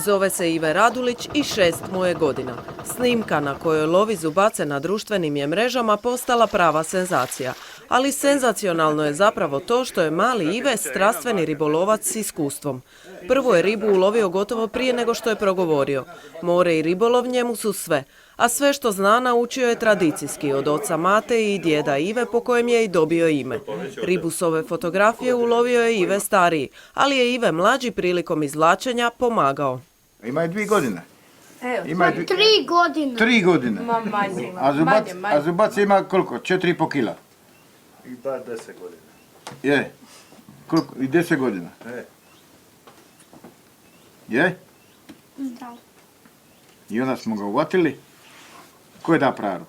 Zove se Ive Radulić i 6 mu je godina. Snimka na kojoj lovi zubace na društvenim je mrežama postala prava senzacija. Ali senzacionalno je zapravo to što je mali Ive strastveni ribolovac s iskustvom. Prvo je ribu ulovio gotovo prije nego što je progovorio. More i ribolov njemu su sve. A sve što zna naučio je tradicijski od oca Mate i djeda Ive po kojem je i dobio ime. Ribu s ove fotografije ulovio je Ive stariji, ali je Ive mlađi prilikom izvlačenja pomagao. Ima je 2 godine. Ima 3 godine. 3 godine. Manje. A zubac ima koliko? 4,5 kila. I da 10 godina. Je. Koliko? I 10 godina. Je? Da. I onda smo ga uvatili. Ko je da praru?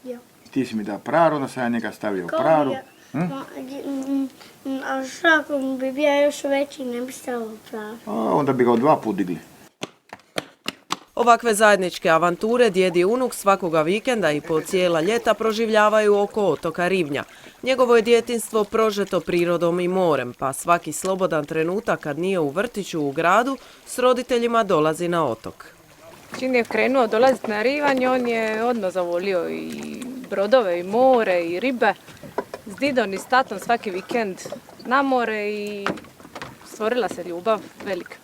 Ja. Ti si mi da praru, onda sam ja njega stavio u praru. A šako bi bio još veći, ne bi stavio praru. Onda bi ga 2 puta digli. Ovakve zajedničke avanture djed i unuk svakoga vikenda i po cijela ljeta proživljavaju oko otoka Rivnja. Njegovo je djetinjstvo prožeto prirodom i morem, pa svaki slobodan trenutak kad nije u vrtiću u gradu s roditeljima dolazi na otok. Čim je krenuo dolaziti na Rivanj, on je odmah zavolio i brodove, i more, i ribe. S didom i s tatom svaki vikend na more i stvorila se ljubav velika.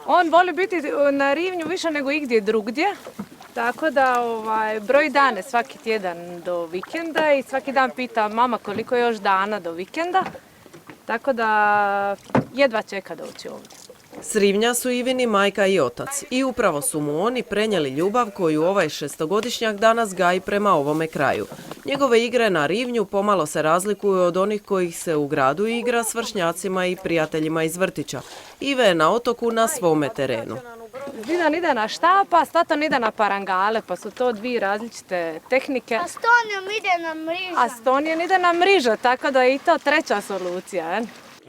On voli biti na Rivnju više nego igdje drugdje, tako da broji dane svaki tjedan do vikenda i svaki dan pita mama koliko je još dana do vikenda, tako da jedva čeka doći ovdje. S Rivnja su Ivini majka i otac i upravo su mu oni prenijeli ljubav koju ovaj 6-godišnjak danas gaji prema ovome kraju. Njegove igre na Rivnju pomalo se razlikuju od onih kojih se u gradu igra s vršnjacima i prijateljima iz vrtića. Ive je na otoku na svome terenu. Didan ide na štapa, s tatom ide na parangale, pa su to 2 različite tehnike. A Stonijom ide na mriža. A Stonijan ide na mriža, tako da je i to 3. solucija.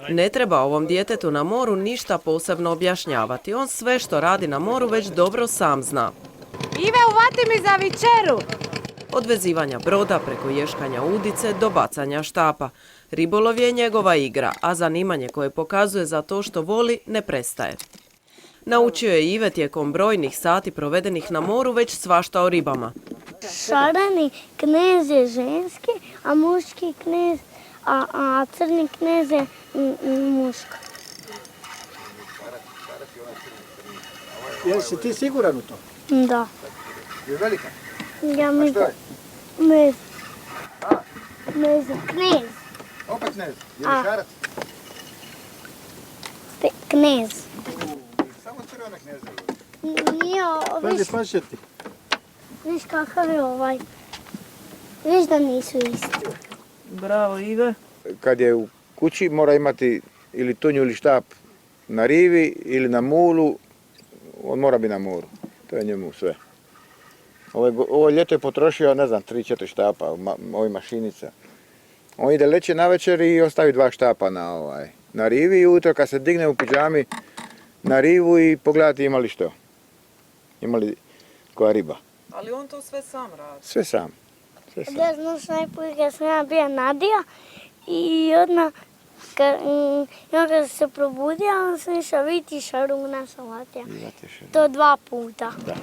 Ne treba ovom djetetu na moru ništa posebno objašnjavati. On sve što radi na moru već dobro sam zna. Ive, uvati mi za večeru! Od vezivanja broda preko ješkanja udice do bacanja štapa. Ribolov je njegova igra, a zanimanje koje pokazuje za to što voli ne prestaje. Naučio je Ive tijekom brojnih sati provedenih na moru već svašta o ribama. Šareni knez je ženski, a muški knez, a crni knez je muška. Jesi ti siguran u to? Da. Je velika? Ja mislim. Mez. Mez. Knez. Opet knez. Je li šarac? Knez. Samo crvena kneza. Nije, Pašeti. viš kakav je ovaj. Viš da nisu isti. Bravo Ive. Kad je u kući mora imati ili tunju ili štap na rivi ili na mulu, on mora biti na moru. To je njemu sve. Ovo ljeto je potrošio, ne znam, 3-4 štapa, ovih mašinica. On ide leće navečer i ostavi 2 štapa na rivi i ujutro kad se digne u pidžami na rivu i pogledati ima li što. Ima li koja riba. Ali on to sve sam radi. Sve sam. Ja znaš najprije kad sam ja bio nadija i odmah kad se probudio, on sam išao vidjeti šaruna sam vatio. To 2 puta. Da.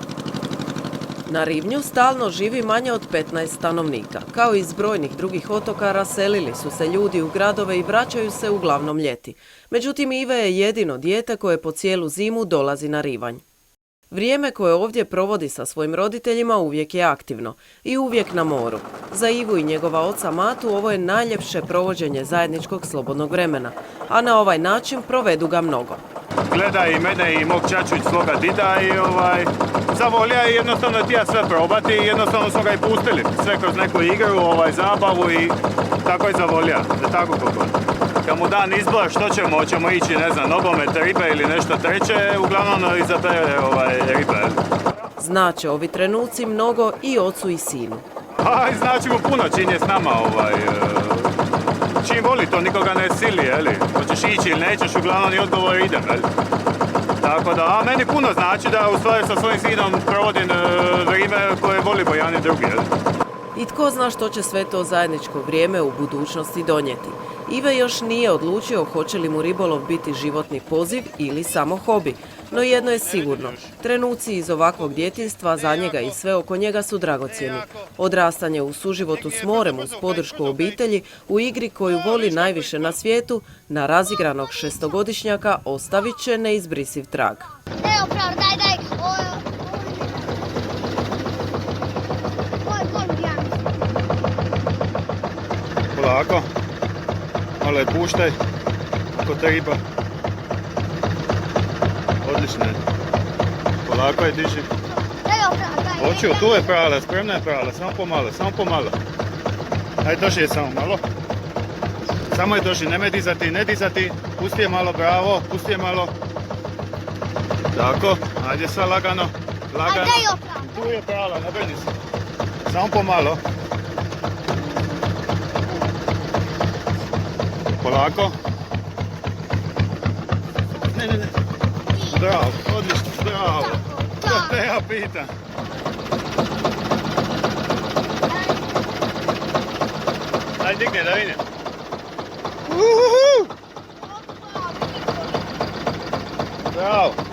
Na Rivnju stalno živi manje od 15 stanovnika. Kao i iz brojnih drugih otoka, raselili su se ljudi u gradove i vraćaju se uglavnom ljeti. Međutim, Ive je jedino dijete koje po cijelu zimu dolazi na Rivanj. Vrijeme koje ovdje provodi sa svojim roditeljima uvijek je aktivno i uvijek na moru. Za Ivu i njegova oca Matu ovo je najljepše provođenje zajedničkog slobodnog vremena, a na ovaj način provedu ga mnogo. Gleda i mene i mog čaču i svoga dida i zavolja i jednostavno htija sve probati i jednostavno smo ga i pustili. Sve kroz neku igru, zabavu i tako je zavolja, da tako kako. Kad mu dan izbora što ćemo ići, ne znam, nogomet, ribe ili nešto treće, uglavnom izabere ribe. Znače ovi trenuci mnogo i ocu i sinu. Znači mu puno čim je s nama, čim voli to, nikoga ne sili, hoćeš ići ili nećeš, uglavnom i odgovor idem, Tako da, a meni puno znači da u stvari sa svojim sinom provodim vrijeme koje voli Bojani drugi, I tko zna što će sve to zajedničko vrijeme u budućnosti donijeti. Ive još nije odlučio hoće li mu ribolov biti životni poziv ili samo hobi. No jedno je sigurno, trenuci iz ovakvog djetinjstva za njega i sve oko njega su dragocjeni. Odrastanje u suživotu s morem uz podršku obitelji u igri koju voli najviše na svijetu, na razigranog šestogodišnjaka ostavit će neizbrisiv trag. Evo pravo, daj. Polako. Malo je puštaj. Ako te riba. Odlično je. Polako je diži. Hoću, tu je prala, spremna je prala. Samo pomalo. Ajde, drži je samo malo. Samo je drži, ne dizati. Pusti je malo, bravo, pusti je malo. Tako, ajde sve lagano. Tu je prala, ne brini se. Samo pomalo. Polako. Ne. Bravo, odlično, bravo. To te ja pitam. Ajde, digne da vidim. Bravo.